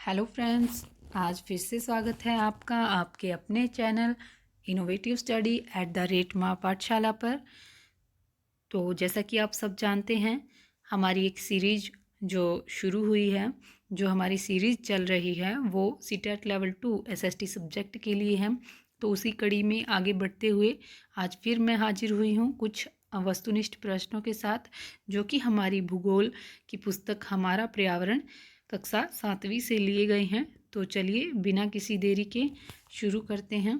Hello friends, आज फिर से स्वागत है आपका आपके अपने चैनल इनोवेटिव स्टडी @माँ पाठशाला पर। तो जैसा कि आप सब जानते हैं, हमारी एक सीरीज जो शुरू हुई है, जो हमारी सीरीज़ चल रही है वो सीटेट लेवल 2 एसएसटी सब्जेक्ट के लिए है। तो उसी कड़ी में आगे बढ़ते हुए आज फिर मैं हाजिर हुई हूँ कुछ वस्तुनिष्ठ प्रश्नों के साथ, जो कि हमारी भूगोल की पुस्तक हमारा पर्यावरण कक्षा 7वीं से लिए गए हैं। तो चलिए बिना किसी देरी के शुरू करते हैं।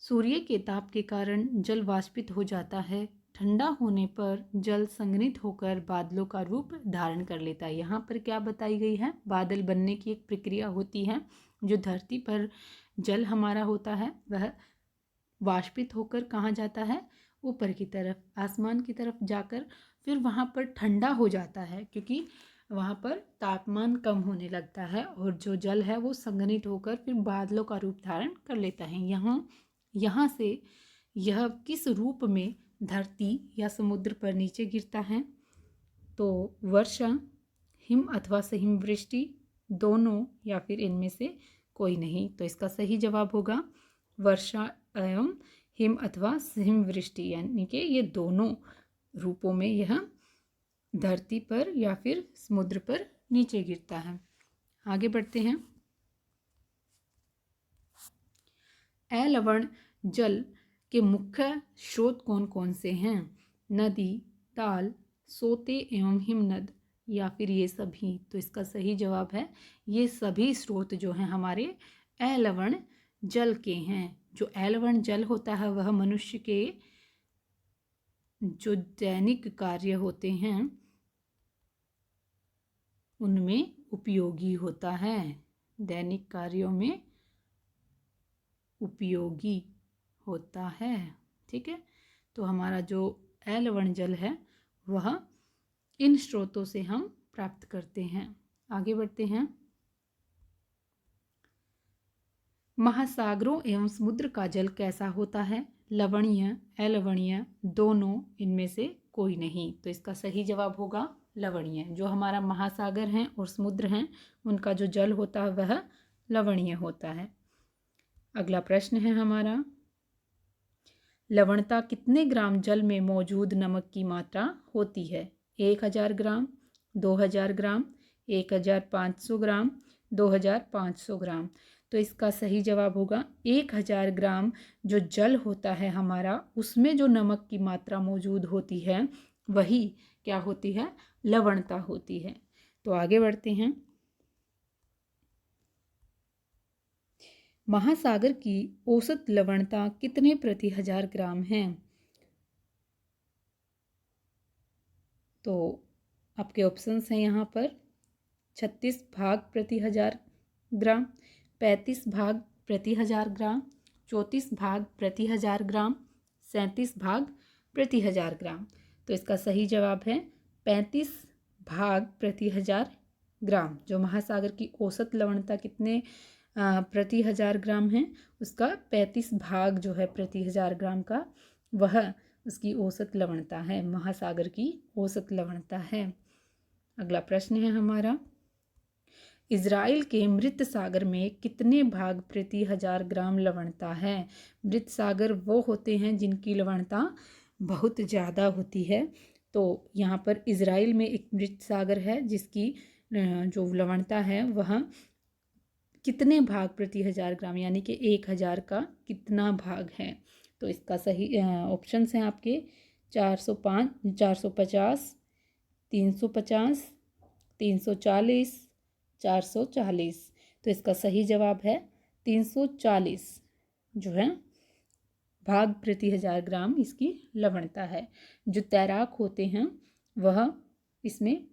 सूर्य के ताप के कारण जल वाष्पित हो जाता है। ठंडा होने पर जल संघनित होकर बादलों का रूप धारण कर लेता है। यहाँ पर क्या बताई गई है? बादल बनने की एक प्रक्रिया होती है। जो धरती पर जल हमारा होता है वह वाष्पित होकर कहाँ जाता है? ऊपर की तरफ, आसमान की तरफ जाकर फिर वहाँ पर ठंडा हो जाता है, क्योंकि वहाँ पर तापमान कम होने लगता है और जो जल है वो संघनित होकर फिर बादलों का रूप धारण कर लेता है। यहाँ से यह किस रूप में धरती या समुद्र पर नीचे गिरता है? तो वर्षा, हिम अथवा हिमवृष्टि, दोनों, या फिर इनमें से कोई नहीं। तो इसका सही जवाब होगा वर्षा एवं हिम अथवा हिमवृष्टि, यानी कि ये दोनों रूपों में यह धरती पर या फिर समुद्र पर नीचे गिरता है। आगे बढ़ते हैं। अलवण जल के मुख्य स्रोत कौन कौन से हैं? नदी, ताल, सोते एवं हिमनद, या फिर ये सभी? तो इसका सही जवाब है ये सभी स्रोत जो हैं हमारे अलवण जल के हैं। जो अलवण जल होता है वह मनुष्य के जो दैनिक कार्य होते हैं उनमें उपयोगी होता है। दैनिक कार्यों में उपयोगी होता है। ठीक है, तो हमारा जो अलवण जल है वह इन स्रोतों से हम प्राप्त करते हैं। आगे बढ़ते हैं। महासागरों एवं समुद्र का जल कैसा होता है? लवणीय, अलवणीय, दोनों, इनमें से कोई नहीं। तो इसका सही जवाब होगा लवणीय। जो हमारा महासागर हैं और समुद्र हैं उनका जो जल होता है वह लवणीय होता है। अगला प्रश्न है हमारा, लवणता कितने ग्राम जल में मौजूद नमक की मात्रा होती है? 1000 ग्राम, 2000 ग्राम, 1500 ग्राम, 2500 ग्राम। तो इसका सही जवाब होगा 1000 ग्राम जो जल होता है हमारा, उसमें जो नमक की मात्रा मौजूद होती है वही क्या होती है? लवणता होती है। तो आगे बढ़ते हैं। महासागर की औसत लवणता कितने प्रति 1000 ग्राम है? तो आपके ऑप्शंस हैं यहाँ पर 36 भाग प्रति 1000 ग्राम, 35 भाग प्रति 1000 ग्राम, 34 भाग प्रति 1000 ग्राम, 37 भाग प्रति 1000 ग्राम। तो इसका सही जवाब है 35 भाग प्रति 1000 ग्राम। जो महासागर की औसत लवणता कितने प्रति 1000 ग्राम है, उसका 35 भाग जो है प्रति 1000 ग्राम का, वह उसकी औसत लवणता है, महासागर की औसत लवणता है। अगला प्रश्न है हमारा, इज़राइल के मृत सागर में कितने भाग प्रति 1000 ग्राम लवणता है? मृत सागर वो होते हैं जिनकी लवणता बहुत ज़्यादा होती है। तो यहाँ पर इज़राइल में एक मृत सागर है जिसकी जो लवणता है वह कितने भाग प्रति 1000 ग्राम, यानी कि 1000 का कितना भाग है? तो इसका सही ऑप्शंस हैं आपके 405, 450, 350, 340, 440। तो इसका सही जवाब है 340 जो है भाग प्रति 1000 ग्राम इसकी लवणता है। जो तैराक होते हैं वह इसमें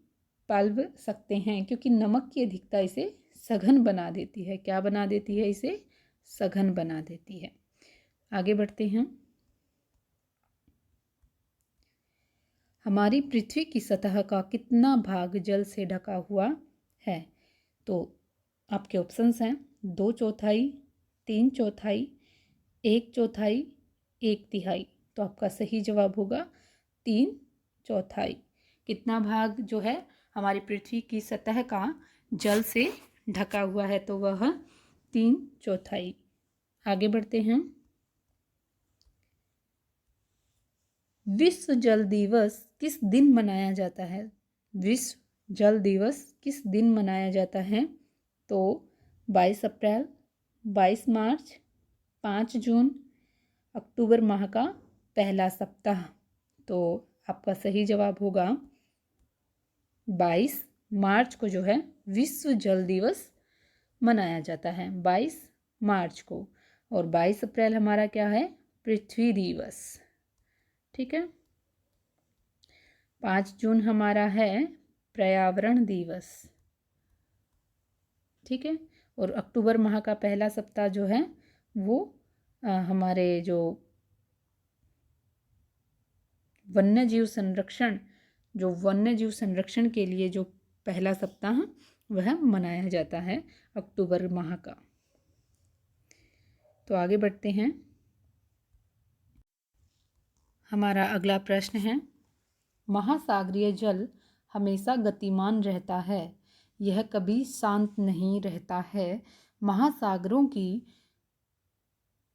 पाल सकते हैं, क्योंकि नमक की अधिकता इसे सघन बना देती है। क्या बना देती है? इसे सघन बना देती है। आगे बढ़ते हैं। हमारी पृथ्वी की सतह का कितना भाग जल से ढका हुआ है? तो आपके ऑप्शंस हैं 2/4, 3/4, 1/4, 1/3। तो आपका सही जवाब होगा 3/4। कितना भाग जो है हमारी पृथ्वी की सतह का जल से ढका हुआ है तो वह 3/4। आगे बढ़ते हैं। विश्व जल दिवस किस दिन मनाया जाता है? विश्व जल दिवस किस दिन मनाया जाता है? तो 22 अप्रैल, 22 मार्च, 5 जून, अक्टूबर माह का पहला सप्ताह। तो आपका सही जवाब होगा 22 मार्च को जो है विश्व जल दिवस मनाया जाता है, 22 मार्च को। और 22 अप्रैल हमारा क्या है? पृथ्वी दिवस। ठीक है। 5 जून हमारा है पर्यावरण दिवस। ठीक है। और अक्टूबर माह का पहला सप्ताह जो है वो हमारे जो वन्यजीव संरक्षण के लिए जो पहला सप्ताह वह मनाया जाता है अक्टूबर माह का। तो आगे बढ़ते हैं। हमारा अगला प्रश्न है, महासागरीय जल हमेशा गतिमान रहता है, यह कभी शांत नहीं रहता है। महासागरों की,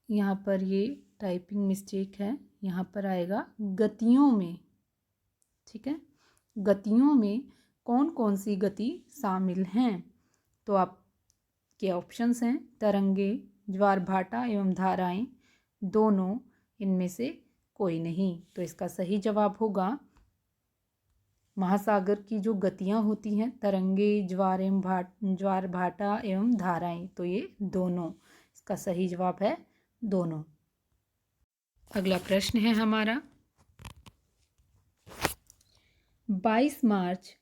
यहाँ पर ये टाइपिंग मिस्टेक है, यहाँ पर आएगा गतियों में। ठीक है। गतियों में कौन कौन सी गति शामिल हैं? तो आपके ऑप्शंस हैं तरंगे, ज्वार भाटा एवं धाराएं, दोनों, इनमें से कोई नहीं। तो इसका सही जवाब होगा महासागर की जो गतियां होती हैं तरंगे, ज्वार भाटा एवं धाराएं, तो ये दोनों, इसका सही जवाब है दोनों। अगला प्रश्न है हमारा, 22 मार्च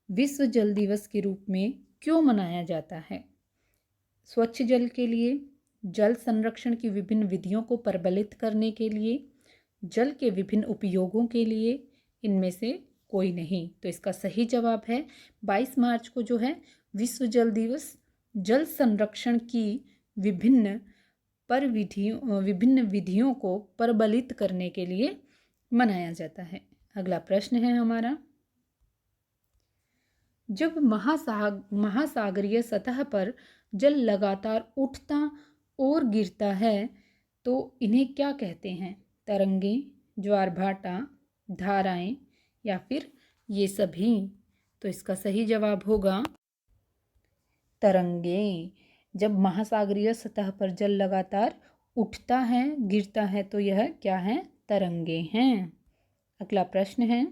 विश्व जल दिवस के रूप में क्यों मनाया जाता है? स्वच्छ जल के लिए, जल संरक्षण की विभिन्न विधियों को प्रबलित करने के लिए, जल के विभिन्न उपयोगों के लिए, इनमें से कोई नहीं। तो इसका सही जवाब है 22 मार्च को जो है विश्व जल दिवस जल संरक्षण की विभिन्न विधियों को प्रबलित करने के लिए मनाया जाता है। अगला प्रश्न है हमारा, जब महासागरीय सतह पर जल लगातार उठता और गिरता है तो इन्हें क्या कहते हैं? तरंगे, ज्वार भाटा, धाराएं या फिर ये सभी? तो इसका सही जवाब होगा तरंगे। जब महासागरीय सतह पर जल लगातार उठता है, गिरता है, तो यह क्या है? तरंगे हैं। अगला प्रश्न है,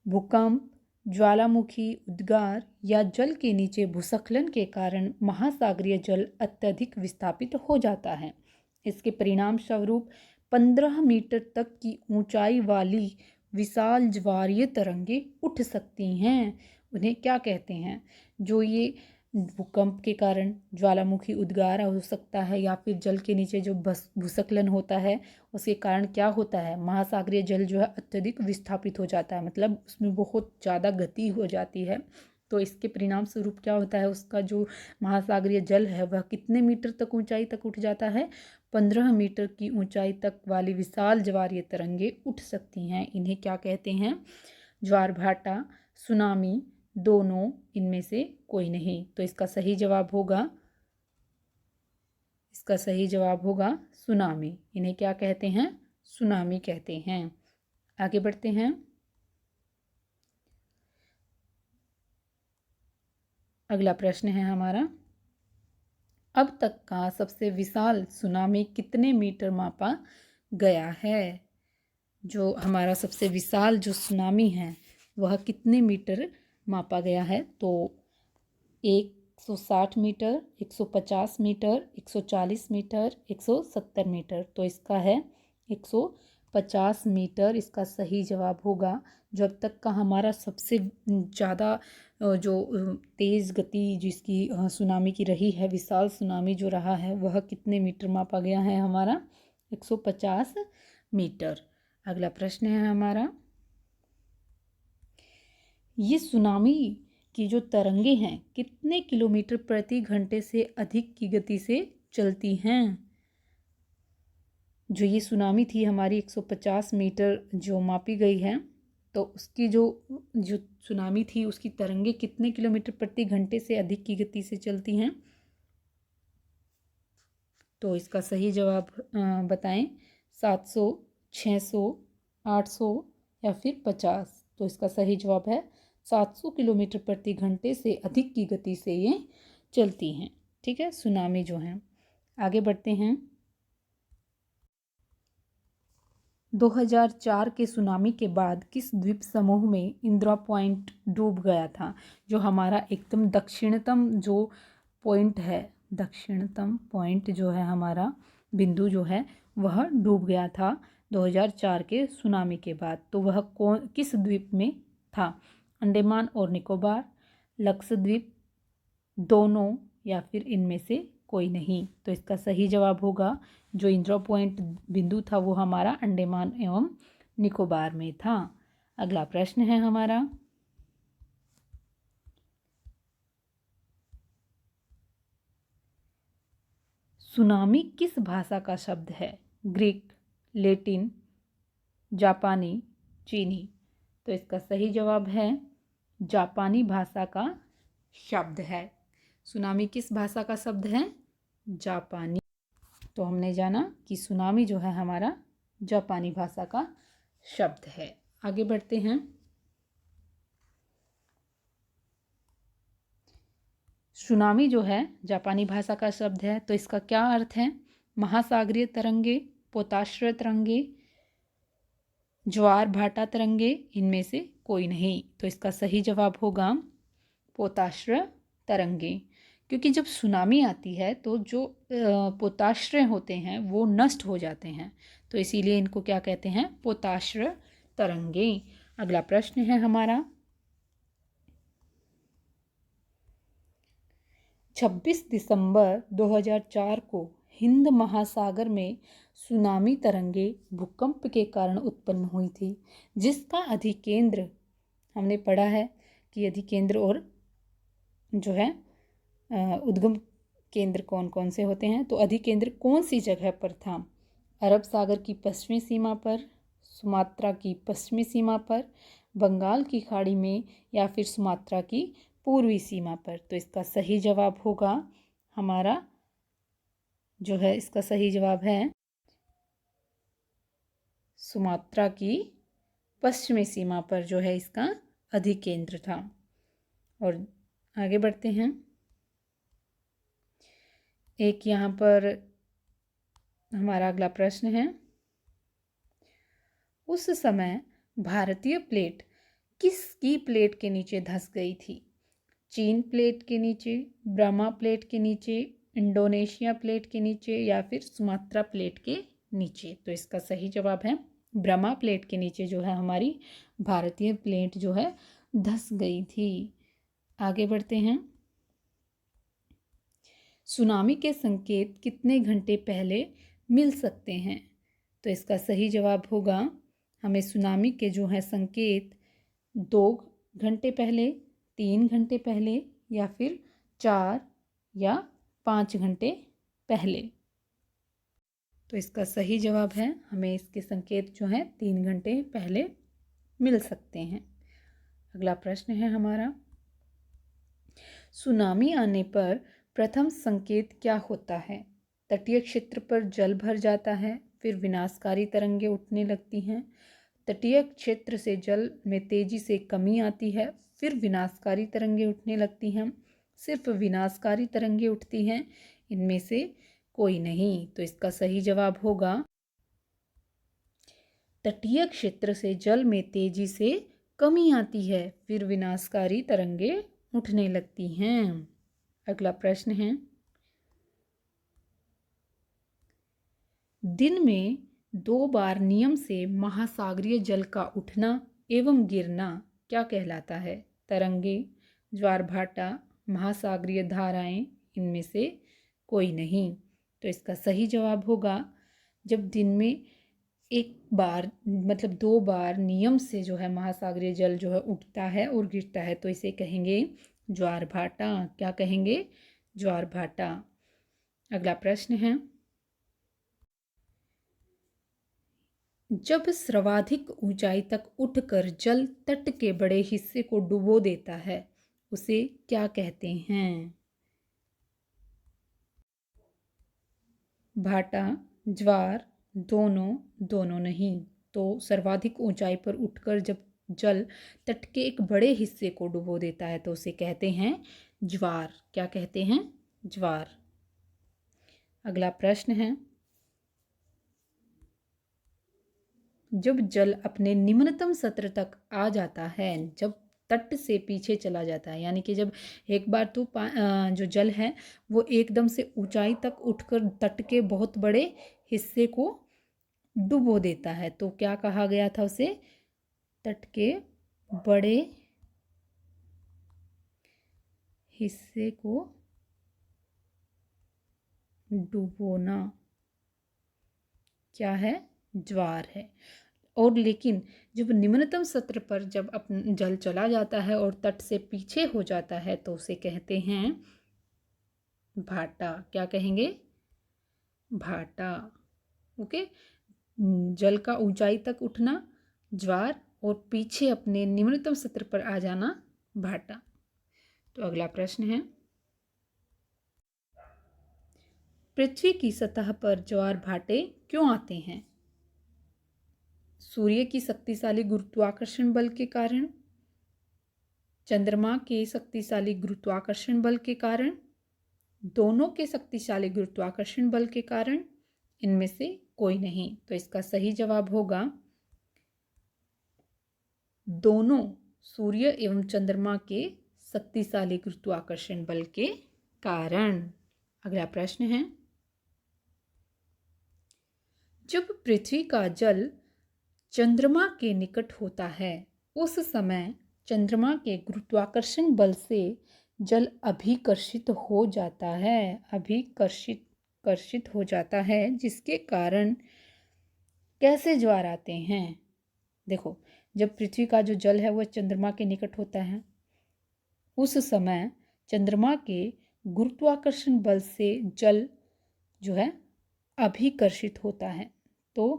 भूकंप, ज्वालामुखी उद्गार या जल के नीचे भूस्खलन के कारण महासागरीय जल अत्यधिक विस्थापित हो जाता है। इसके परिणाम स्वरूप 15 मीटर तक की ऊंचाई वाली विशाल ज्वारीय तरंगे उठ सकती हैं। उन्हें क्या कहते हैं? जो ये भूकंप के कारण ज्वालामुखी उद्गार हो सकता है या फिर जल के नीचे जो भूस्खलन होता है उसके कारण क्या होता है? महासागरीय जल जो है अत्यधिक विस्थापित हो जाता है, मतलब उसमें बहुत ज़्यादा गति हो जाती है। तो इसके परिणाम स्वरूप क्या होता है? उसका जो महासागरीय जल है वह कितने मीटर तक ऊंचाई तक उठ जाता है? 15 मीटर की ऊंचाई तक वाली विशाल ज्वारीय तरंगे उठ सकती हैं। इन्हें क्या कहते हैं? ज्वार भाटा, सुनामी, दोनों, इनमें से कोई नहीं। तो इसका सही जवाब होगा सुनामी। इन्हें क्या कहते हैं? सुनामी कहते हैं। आगे बढ़ते हैं। अगला प्रश्न है हमारा, अब तक का सबसे विशाल सुनामी कितने मीटर मापा गया है? जो हमारा सबसे विशाल जो सुनामी है वह कितने मीटर मापा गया है? तो 160 मीटर, 150 मीटर, 140 मीटर, 170 मीटर। तो इसका है 150 मीटर, इसका सही जवाब होगा। जो अब तक का हमारा सबसे ज़्यादा जो तेज़ गति जिसकी सुनामी की रही है, विशाल सुनामी जो रहा है वह कितने मीटर मापा गया है? हमारा 150 मीटर। अगला प्रश्न है हमारा, ये सुनामी की जो तरंगे हैं कितने किलोमीटर प्रति घंटे से अधिक की गति से चलती हैं? जो ये सुनामी थी हमारी 150 मीटर जो मापी गई है, तो उसकी जो जो सुनामी थी उसकी तरंगे कितने किलोमीटर प्रति घंटे से अधिक की गति से चलती हैं? तो इसका सही जवाब बताएं। 700, 600, 800 या फिर 50। तो इसका सही जवाब है 700 किलोमीटर प्रति घंटे से अधिक की गति से ये चलती हैं। ठीक है, सुनामी जो है। आगे बढ़ते हैं। 2004 के सुनामी के बाद किस द्वीप समूह में इंदिरा पॉइंट डूब गया था? जो हमारा एकदम दक्षिणतम जो पॉइंट है, दक्षिणतम पॉइंट जो है हमारा बिंदु जो है वह डूब गया था 2004 के सुनामी के बाद। तो वह किस द्वीप में था? अंडमान और निकोबार, लक्षद्वीप, दोनों, या फिर इनमें से कोई नहीं। तो इसका सही जवाब होगा जो इंदिरा पॉइंट बिंदु था वो हमारा अंडमान एवं निकोबार में था। अगला प्रश्न है हमारा, सुनामी किस भाषा का शब्द है? ग्रीक, लैटिन, जापानी, चीनी। तो इसका सही जवाब है जापानी भाषा का शब्द है। सुनामी किस भाषा का शब्द है? जापानी। तो हमने जाना कि सुनामी जो है हमारा जापानी भाषा का शब्द है। आगे बढ़ते हैं। सुनामी जो है जापानी भाषा का शब्द है, तो इसका क्या अर्थ है? महासागरीय तरंगे, पोताश्रय तरंगे, ज्वार भाटा तरंगे, इनमें से कोई नहीं। तो इसका सही जवाब होगा पोताश्रय तरंगे। क्योंकि जब सुनामी आती है तो जो पोताश्रय होते हैं वो नष्ट हो जाते हैं, तो इसीलिए इनको क्या कहते हैं? पोताश्रय तरंगे। अगला प्रश्न है हमारा, 26 दिसंबर 2004 को हिंद महासागर में सुनामी तरंगे भूकंप के कारण उत्पन्न हुई थी, जिसका अधिकेंद्र हमने पढ़ा है कि अधिकेंद्र और जो है उद्गम केंद्र कौन कौन से होते हैं। तो अधिकेंद्र कौन सी जगह पर था? अरब सागर की पश्चिमी सीमा पर, सुमात्रा की पश्चिमी सीमा पर, बंगाल की खाड़ी में, या फिर सुमात्रा की पूर्वी सीमा पर। तो इसका सही जवाब होगा हमारा जो है, इसका सही जवाब है सुमात्रा की पश्चिमी सीमा पर जो है इसका अधिकेंद्र था। और आगे बढ़ते हैं। एक यहाँ पर हमारा अगला प्रश्न है, उस समय भारतीय प्लेट किसकी प्लेट के नीचे धंस गई थी? चीन प्लेट के नीचे, ब्रह्मा प्लेट के नीचे, इंडोनेशिया प्लेट के नीचे, या फिर सुमात्रा प्लेट के नीचे। तो इसका सही जवाब है ब्रह्मा प्लेट के नीचे जो है हमारी भारतीय प्लेट जो है धंस गई थी। आगे बढ़ते हैं। सुनामी के संकेत कितने घंटे पहले मिल सकते हैं? तो इसका सही जवाब होगा हमें सुनामी के जो है संकेत 2 घंटे पहले, 3 घंटे पहले, या फिर 4 या 5 घंटे पहले। तो इसका सही जवाब है हमें इसके संकेत जो हैं 3 घंटे पहले मिल सकते हैं। अगला प्रश्न है हमारा, सुनामी आने पर प्रथम संकेत क्या होता है? तटीय क्षेत्र पर जल भर जाता है, फिर विनाशकारी तरंगे उठने लगती हैं, तटीय क्षेत्र से जल में तेजी से कमी आती है, फिर विनाशकारी तरंगे उठने लगती हैं, सिर्फ विनाशकारी तरंगे उठती हैं, इनमें से कोई नहीं। तो इसका सही जवाब होगा तटीय क्षेत्र से जल में तेजी से कमी आती है, फिर विनाशकारी तरंगे उठने लगती हैं। अगला प्रश्न है, दिन में 2 बार नियम से महासागरीय जल का उठना एवं गिरना क्या कहलाता है? तरंगे, ज्वार भाटा, महासागरीय धाराएं, इनमें से कोई नहीं। तो इसका सही जवाब होगा जब दिन में एक बार मतलब 2 बार नियम से जो है महासागरीय जल जो है उठता है और गिरता है, तो इसे कहेंगे ज्वार भाटा। क्या कहेंगे? ज्वार भाटा। अगला प्रश्न है, जब सर्वाधिक ऊंचाई तक उठकर जल तट के बड़े हिस्से को डुबो देता है उसे क्या कहते हैं? भाटा, ज्वार, दोनों, दोनों नहीं। तो सर्वाधिक ऊंचाई पर उठकर जब जल तट के एक बड़े हिस्से को डुबो देता है तो उसे कहते हैं ज्वार। क्या कहते हैं? ज्वार। अगला प्रश्न है, जब जल अपने निम्नतम सतह तक आ जाता है, जब तट से पीछे चला जाता है, यानी कि जब एक बार तो जो जल है वो एकदम से ऊंचाई तक उठकर तट के बहुत बड़े हिस्से को डुबो देता है तो क्या कहा गया था उसे? तट के बड़े हिस्से को डुबोना क्या है? ज्वार है। और लेकिन जब निम्नतम सतह पर जब अपना जल चला जाता है और तट से पीछे हो जाता है तो उसे कहते हैं भाटा। क्या कहेंगे? भाटा। ओके। जल का ऊंचाई तक उठना ज्वार और पीछे अपने निम्नतम सतह पर आ जाना भाटा। तो अगला प्रश्न है, पृथ्वी की सतह पर ज्वार भाटे क्यों आते हैं? सूर्य की शक्तिशाली गुरुत्वाकर्षण बल के कारण, चंद्रमा के शक्तिशाली गुरुत्वाकर्षण बल के कारण, दोनों के शक्तिशाली गुरुत्वाकर्षण बल के कारण, इनमें से कोई नहीं। तो इसका सही जवाब होगा दोनों, सूर्य एवं चंद्रमा के शक्तिशाली गुरुत्वाकर्षण बल के कारण। अगला प्रश्न है, जब पृथ्वी का जल चंद्रमा के निकट होता है उस समय चंद्रमा के गुरुत्वाकर्षण बल से जल अभिकर्षित हो जाता है, कर्षित हो जाता है, जिसके कारण कैसे ज्वार आते हैं? देखो, जब पृथ्वी का जो जल है वह चंद्रमा के निकट होता है उस समय चंद्रमा के गुरुत्वाकर्षण बल से जल जो है अभिकर्षित होता है तो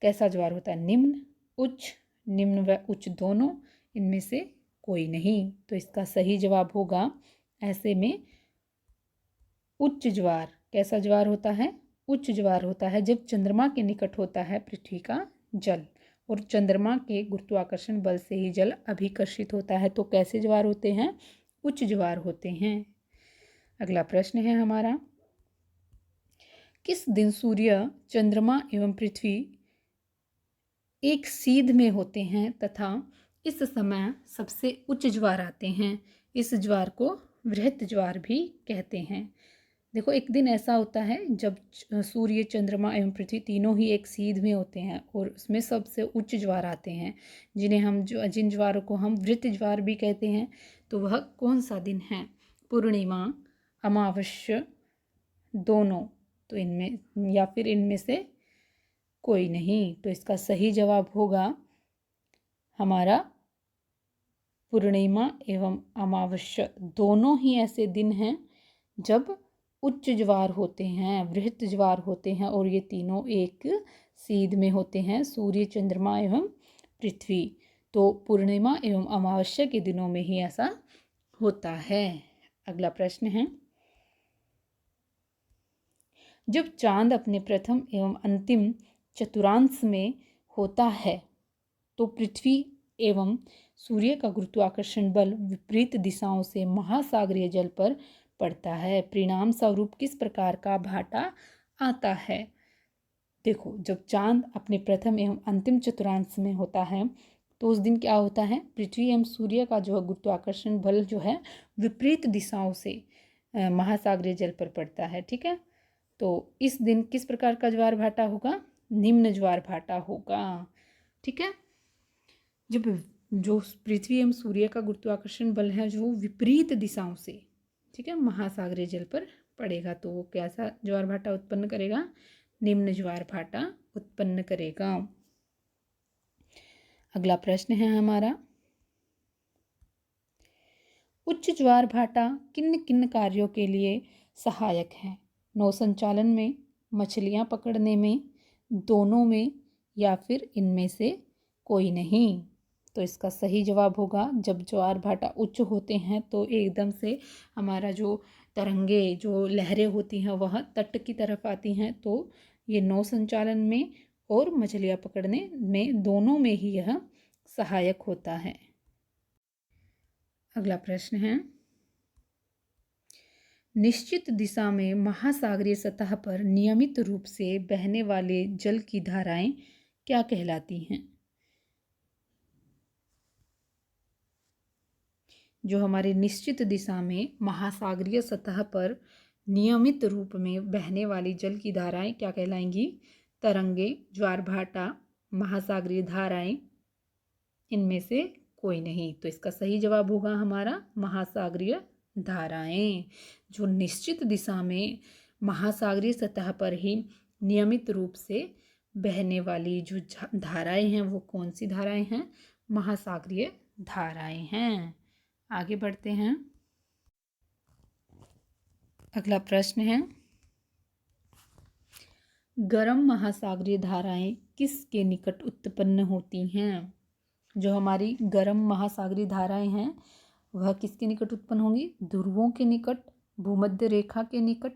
कैसा ज्वार होता है? निम्न, उच्च, निम्न व उच्च दोनों, इनमें से कोई नहीं। तो इसका सही जवाब होगा ऐसे में उच्च ज्वार। कैसा ज्वार होता है? उच्च ज्वार होता है जब चंद्रमा के निकट होता है पृथ्वी का जल और चंद्रमा के गुरुत्वाकर्षण बल से ही जल अभिकर्षित होता है तो कैसे ज्वार होते हैं? उच्च ज्वार होते हैं। अगला प्रश्न है हमारा, किस दिन सूर्य, चंद्रमा एवं पृथ्वी एक सीध में होते हैं तथा इस समय सबसे उच्च ज्वार आते हैं? इस ज्वार को वृहत ज्वार भी कहते हैं। देखो, एक दिन ऐसा होता है जब सूर्य, चंद्रमा एवं पृथ्वी तीनों ही एक सीध में होते हैं और उसमें सबसे उच्च ज्वार आते हैं जिन ज्वारों को हम वृत्त ज्वार भी कहते हैं। तो वह कौन सा दिन है? पूर्णिमा, अमावस्या, दोनों, तो इनमें या फिर इनमें से कोई नहीं। तो इसका सही जवाब होगा हमारा पूर्णिमा एवं अमावस्या दोनों ही ऐसे दिन हैं जब उच्च ज्वार होते हैं, वृहत ज्वार होते हैं और ये तीनों एक सीध में होते हैं, सूर्य, चंद्रमा एवं पृथ्वी। तो पूर्णिमा एवं अमावस्या के दिनों में ही ऐसा होता है। अगला प्रश्न है, जब चांद अपने प्रथम एवं अंतिम चतुर्थांश में होता है तो पृथ्वी एवं सूर्य का गुरुत्वाकर्षण बल विपरीत दिशाओं से महासागरीय जल पर पड़ता है। परिणाम स्वरूप किस प्रकार का भाटा आता है? देखो, जब चांद अपने प्रथम एवं अंतिम चतुर्थांश में होता है तो उस दिन क्या होता है? पृथ्वी एवं सूर्य का जो गुरुत्वाकर्षण बल जो है विपरीत दिशाओं से महासागरीय जल पर पड़ता है। ठीक है, तो इस दिन किस प्रकार का ज्वार भाटा होगा? निम्न ज्वार भाटा होगा। ठीक है, जब जो पृथ्वी एवं सूर्य का गुरुत्वाकर्षण बल है जो विपरीत दिशाओं से, ठीक है, महासागरीय जल पर पड़ेगा तो वो कैसा ज्वार भाटा उत्पन्न करेगा? निम्न ज्वार भाटा उत्पन्न करेगा। अगला प्रश्न है हमारा, उच्च ज्वार भाटा किन किन कार्यों के लिए सहायक है? नौ संचालन में, मछलियां पकड़ने में, दोनों में या फिर इनमें से कोई नहीं। तो इसका सही जवाब होगा, जब ज्वार भाटा उच्च होते हैं तो एकदम से हमारा जो तरंगे, जो लहरें होती हैं वह तट की तरफ आती हैं, तो ये नौ संचालन में और मछलियाँ पकड़ने में दोनों में ही यह सहायक होता है। अगला प्रश्न है, निश्चित दिशा में महासागरीय सतह पर नियमित रूप से बहने वाले जल की धाराएं क्या कहलाती हैं? जो हमारे निश्चित दिशा में महासागरीय सतह पर नियमित रूप में बहने वाली जल की धाराएं क्या कहलाएंगी? तरंगे, ज्वार भाटा, महासागरीय धाराएं, इनमें से कोई नहीं। तो इसका सही जवाब होगा हमारा महासागरीय धाराएं। जो निश्चित दिशा में महासागरीय सतह पर ही नियमित रूप से बहने वाली जो धाराएं हैं वो कौन सी धाराएं हैं? महासागरीय धाराएं हैं। आगे बढ़ते हैं। अगला प्रश्न है, गर्म महासागरीय धाराएं किसके निकट उत्पन्न होती हैं? जो हमारी गर्म महासागरीय धाराएं हैं वह किसके निकट उत्पन्न होंगी? ध्रुवों के निकट, भूमध्य रेखा के निकट,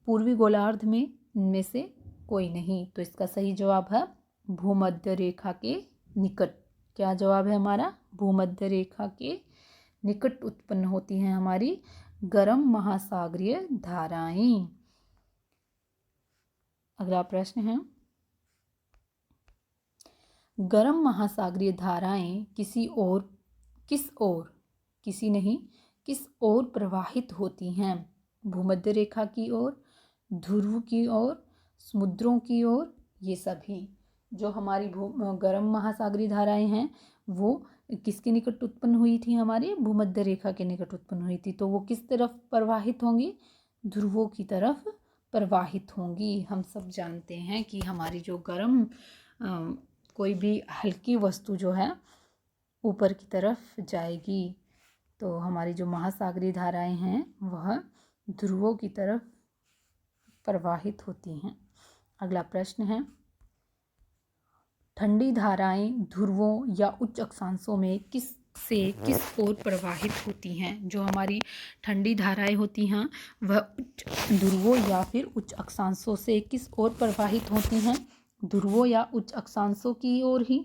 पूर्वी गोलार्ध में, इनमें से कोई नहीं। तो इसका सही जवाब है भूमध्य रेखा के निकट। क्या जवाब है हमारा? भूमध्य रेखा के निकट उत्पन्न होती हैं हमारी गर्म महासागरीय धाराएं। अगला प्रश्न है, गर्म महासागरीय धाराएं किस ओर प्रवाहित होती हैं? भूमध्य रेखा की ओर, ध्रुव की ओर, समुद्रों की ओर, ये सभी। जो हमारी गर्म महासागरीय धाराएं हैं वो किसके निकट उत्पन्न हुई थी? हमारी भूमध्य रेखा के निकट उत्पन्न हुई थी। तो वो किस तरफ प्रवाहित होंगी? ध्रुवों की तरफ प्रवाहित होंगी। हम सब जानते हैं कि हमारी जो गर्म कोई भी हल्की वस्तु जो है ऊपर की तरफ जाएगी। तो हमारी जो महासागरीय धाराएं हैं वह ध्रुवों की तरफ प्रवाहित होती हैं। अगला प्रश्न है, ठंडी धाराएं ध्रुवों या उच्च अक्षांशों में किस ओर प्रवाहित होती हैं? जो हमारी ठंडी धाराएं होती हैं वह उच्च ध्रुवों या फिर उच्च अक्षांशों से किस ओर प्रवाहित होती हैं? ध्रुवों या उच्च अक्षांशों की ओर ही,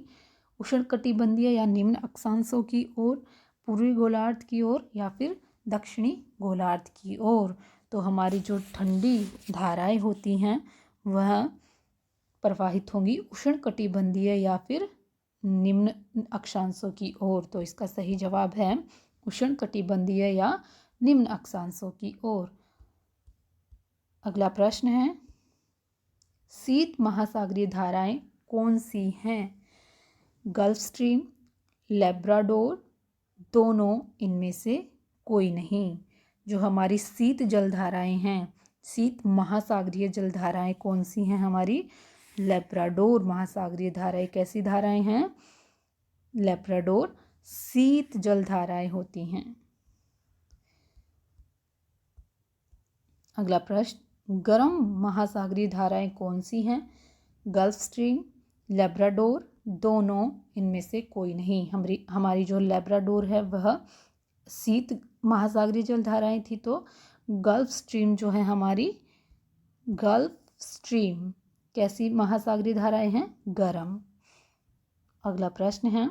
उष्णकटिबंधीय या निम्न अक्षांशों की ओर, पूर्वी गोलार्ध की ओर, या फिर दक्षिणी गोलार्ध की ओर। तो हमारी जो ठंडी धाराएं होती हैं वह प्रवाहित होंगी उष्णकटिबंधीय या फिर निम्न अक्षांशों की ओर। तो इसका सही जवाब है उष्णकटिबंधीय या निम्न अक्षांशों की ओर। अगला प्रश्न है, शीत महासागरीय धाराएं कौन सी हैं? गल्फ स्ट्रीम, लेब्राडोर, दोनों, इनमें से कोई नहीं। जो हमारी शीत जलधाराएं हैं, शीत महासागरीय जलधाराएं कौन सी हैं? हमारी लेब्राडोर महासागरीय धाराएं। कैसी धाराएं हैं? लेब्राडोर शीत जलधाराएं होती हैं। अगला प्रश्न, गर्म महासागरीय धाराएं कौन सी हैं? गल्फ स्ट्रीम, लेब्राडोर, दोनों, इनमें से कोई नहीं। हमारी जो लेब्राडोर है वह शीत महासागरीय जलधाराएं थी। तो गल्फ स्ट्रीम जो है हमारी, गल्फ स्ट्रीम कैसी महासागरीय धाराएं हैं? गर्म। अगला प्रश्न है,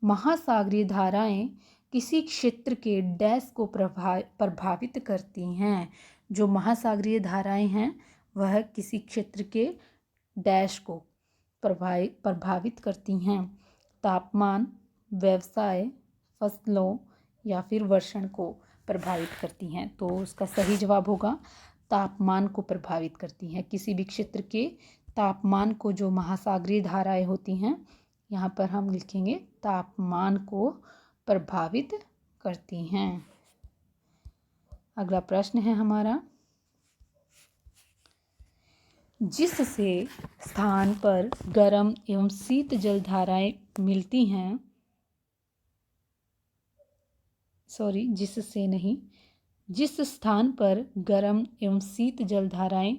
महासागरीय धाराएं किसी क्षेत्र के डैश को प्रभावित करती हैं? जो महासागरीय धाराएं हैं वह किसी क्षेत्र के डैश को प्रभावित करती हैं? तापमान, व्यवसाय, फसलों या फिर वर्षण को प्रभावित करती हैं। तो उसका सही जवाब होगा तापमान को प्रभावित करती हैं। किसी भी क्षेत्र के तापमान को जो महासागरीय धाराएं होती हैं, यहाँ पर हम लिखेंगे तापमान को प्रभावित करती हैं। अगला प्रश्न है हमारा, जिस स्थान पर गर्म एवं शीत जलधाराएं मिलती हैं, जिस स्थान पर गर्म एवं शीत जलधाराएं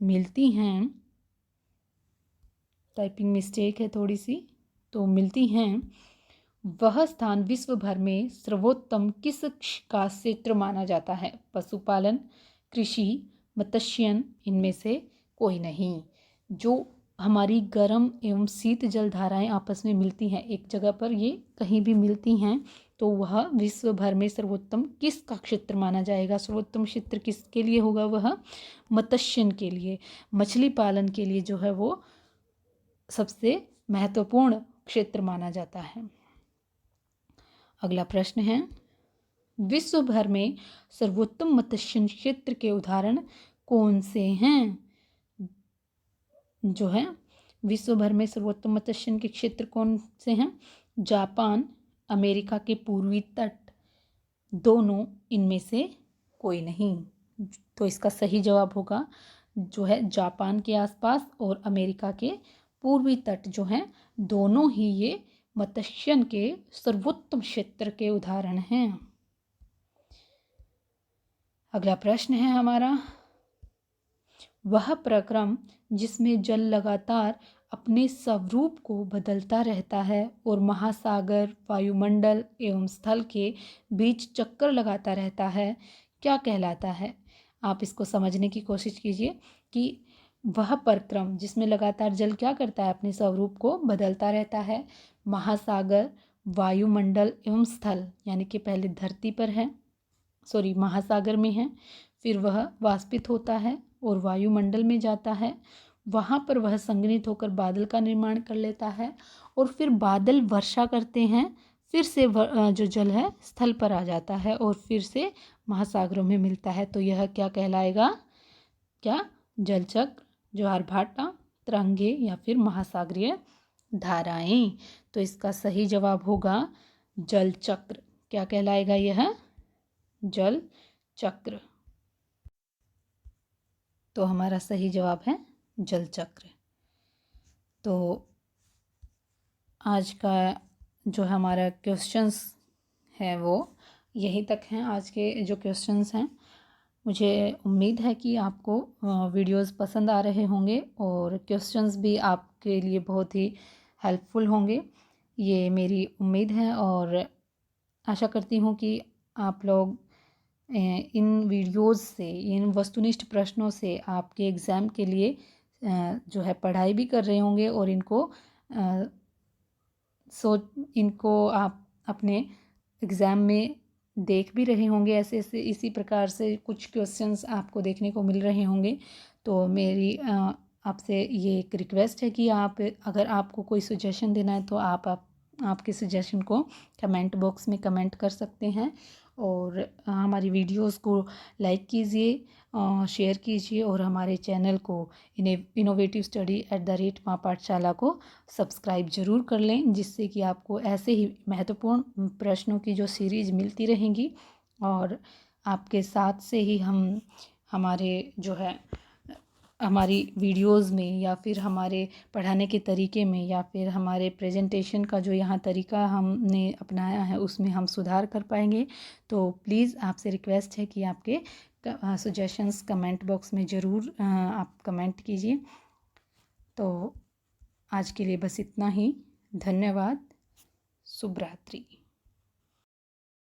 मिलती हैं टाइपिंग मिस्टेक है थोड़ी सी। तो मिलती हैं। वह स्थान विश्व भर में सर्वोत्तम किस का क्षेत्र माना जाता है? पशुपालन, कृषि, मत्स्यन, इनमें से कोई नहीं। जो हमारी गर्म एवं शीत जल धाराएं आपस में मिलती हैं एक जगह पर, ये कहीं भी मिलती हैं, तो वह विश्व भर में सर्वोत्तम किस का क्षेत्र माना जाएगा? सर्वोत्तम क्षेत्र किसके लिए होगा? वह मत्स्यन के लिए, मछली पालन के लिए जो है वो सबसे महत्वपूर्ण क्षेत्र माना जाता है। अगला प्रश्न है, विश्व भर में सर्वोत्तम मत्स्य क्षेत्र के उदाहरण कौन से हैं? जो है विश्व भर में सर्वोत्तम मत्स्य के क्षेत्र कौन से हैं? जापान, अमेरिका के पूर्वी तट, दोनों, इनमें से कोई नहीं। तो इसका सही जवाब होगा जो है जापान के आसपास और अमेरिका के पूर्वी तट जो हैं, दोनों ही ये मत्स्यन के सर्वोत्तम क्षेत्र के उदाहरण हैं। अगला प्रश्न है हमारा, वह प्रक्रम जिसमें जल लगातार अपने स्वरूप को बदलता रहता है और महासागर, वायुमंडल एवं स्थल के बीच चक्कर लगाता रहता है, क्या कहलाता है? आप इसको समझने की कोशिश कीजिए कि वह प्रक्रम जिसमें लगातार जल क्या करता है? अपने स्वरूप को बदलता रहता है। महासागर, वायुमंडल एवं स्थल, यानी कि पहले धरती पर है, महासागर में है, फिर वह वाष्पित होता है और वायुमंडल में जाता है, वहाँ पर वह संघनित होकर बादल का निर्माण कर लेता है और फिर बादल वर्षा करते हैं, फिर से जो जल है स्थल पर आ जाता है और फिर से महासागरों में मिलता है। तो यह क्या कहलाएगा? क्या? जलचक्र, ज्वारभाटा, तरंगे या फिर महासागरीय धाराएं। तो इसका सही जवाब होगा जलचक्र। क्या कहलाएगा यह? जल चक्र। तो हमारा सही जवाब है जल चक्र। तो आज का जो हमारा क्वेश्चंस है वो यहीं तक हैं। आज के जो क्वेश्चंस हैं, मुझे उम्मीद है कि आपको वीडियोस पसंद आ रहे होंगे और क्वेश्चंस भी आपके लिए बहुत ही हेल्पफुल होंगे, ये मेरी उम्मीद है। और आशा करती हूँ कि आप लोग इन वीडियोस से, इन वस्तुनिष्ठ प्रश्नों से आपके एग्ज़ाम के लिए जो है पढ़ाई भी कर रहे होंगे और इनको आप अपने एग्ज़ाम में देख भी रहे होंगे। ऐसे ऐसे इसी प्रकार से कुछ क्वेश्चंस आपको देखने को मिल रहे होंगे। तो मेरी आपसे ये एक रिक्वेस्ट है कि आप, अगर आपको कोई सजेशन देना है तो आपके सजेशन को कमेंट बॉक्स में कमेंट कर सकते हैं और हमारी वीडियोस को लाइक कीजिए, शेयर कीजिए और हमारे चैनल को इनोवेटिव स्टडी @ पाठशाला को सब्सक्राइब ज़रूर कर लें, जिससे कि आपको ऐसे ही महत्वपूर्ण प्रश्नों की जो सीरीज़ मिलती रहेंगी और आपके साथ से ही हम हमारे जो है हमारी वीडियोस में या फिर हमारे पढ़ाने के तरीके में या फिर हमारे प्रेजेंटेशन का जो यहाँ तरीका हमने अपनाया है उसमें हम सुधार कर पाएंगे। तो प्लीज़ आपसे रिक्वेस्ट है कि आपके सजेशंस कमेंट बॉक्स में ज़रूर आप कमेंट कीजिए। तो आज के लिए बस इतना ही। धन्यवाद। शुभ रात्रि।